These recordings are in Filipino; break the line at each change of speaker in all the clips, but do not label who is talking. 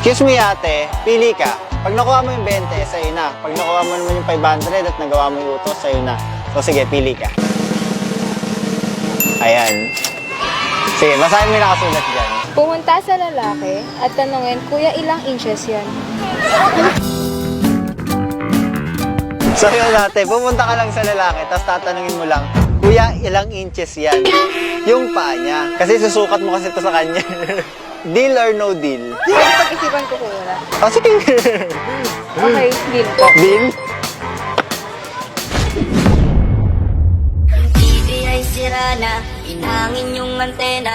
Excuse me ate, pili ka. Pag nakuha mo yung 20, sa'yo na. Pag nakuha mo naman yung 500 at nagawa mo yung utos, sa'yo na. So sige, pili ka. Ayan. Sige, basahin mo yung nakasulat dyan.
Pumunta sa lalaki at tanungin, Kuya, ilang inches yan?
So yun ate, pupunta ka lang sa lalaki, tapos tatanungin mo lang, Kuya, ilang inches yan? Yung paa niya. Kasi susukat mo kasi ito sa kanya. Deal or no deal?
Pwede pag-isipan ko muna.
Oh, sige.
Okay, deal po.
Deal?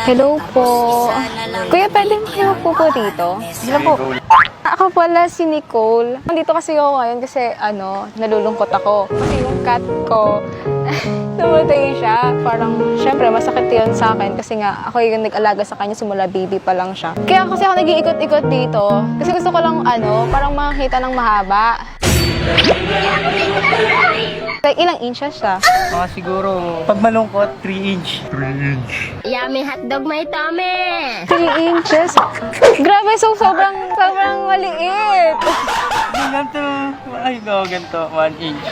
Hello po. Kuya, pwede kayo po dito? Hello po. Ako pala si Nicole. Nandito kasi ako ngayon kasi nalulungkot ako. Kasi yung cat ko, namatay siya. Parang, syempre, masakit yun sa akin kasi nga ako yung nag-alaga sa kanya simula baby pa lang siya. Kaya kasi ako nag-iikot-ikot dito. Kasi gusto ko lang, parang makita ng mahaba. Like, ilang inches siya?
Mga siguro, pag malungkot, 3 inch.
Yummy hotdog may tame!
3 inches? Grabe, sobrang maliit.
Ganito, ay no, ganito, 1 inch,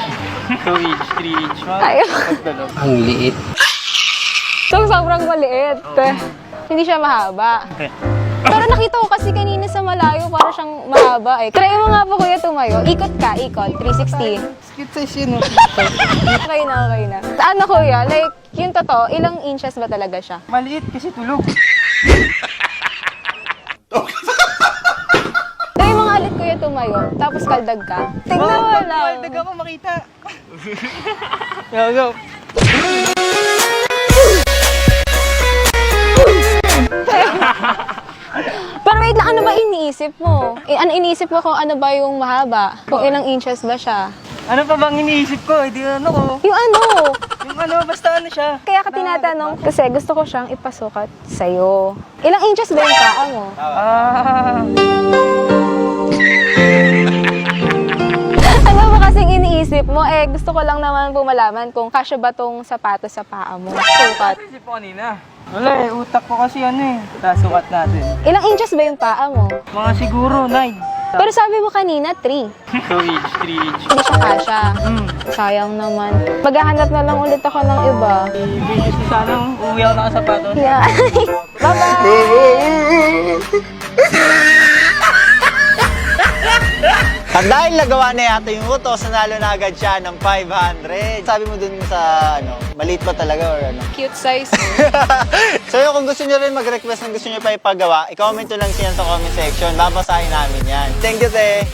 2 inch, 3 inch, mga
Ayaw.
pagdalo.
Ang liit.
So, sobrang maliit. Hindi siya mahaba. Pero nakita ko kasi kanina sa malayo, para siyang mahaba eh. Try mo nga po kuya tumayo. Ikot ka, ikot. 360.
Skit size yun, no?
Okay na. Ano kuya, like, yung totoo, ilang inches ba talaga siya?
Maliit kasi tulog.
Try mo nga ulit kuya tumayo, tapos kaldag ka. Tignan mo lang.
Kaldag ako makita. Go.
Pero wait lang, ano ba iniisip mo? Ano iniisip mo kung ano ba yung mahaba? Kung ilang inches ba siya?
Ano pa bang iniisip ko? Hindi ano ko.
Yung ano?
Yung ano, basta ano siya.
Kaya ka tinatanong, kasi gusto ko siyang ipasukat sa'yo. Ilang inches ba yung paa mo? Ano ba kasing iniisip mo? Gusto ko lang naman po malaman kung kasya ba tong sapatos sa paa mo. Sukat.
Isip ko kanina. Wala utak ko kasi Tasukat natin.
Ilang inches ba yung paa mo?
Mga siguro, 9.
Pero sabi mo kanina, 3.
2 inch, 3 inch.
Hindi siya kasya. Sayang naman. Maghahanap na lang ulit ako ng iba.
Ibigis ko sana, uwi ako nakasapatos.
Yeah. Bye-bye!
At dahil nagawa na yata yung utos, nanalo na agad siya ng 500. Sabi mo dun sa, maliit ba talaga or ano?
Cute size.
So yun, kung gusto nyo rin mag-request ng gusto nyo pa ipagawa, i-comment nyo lang siya sa comment section. Babasahin namin yan. Thank you, te!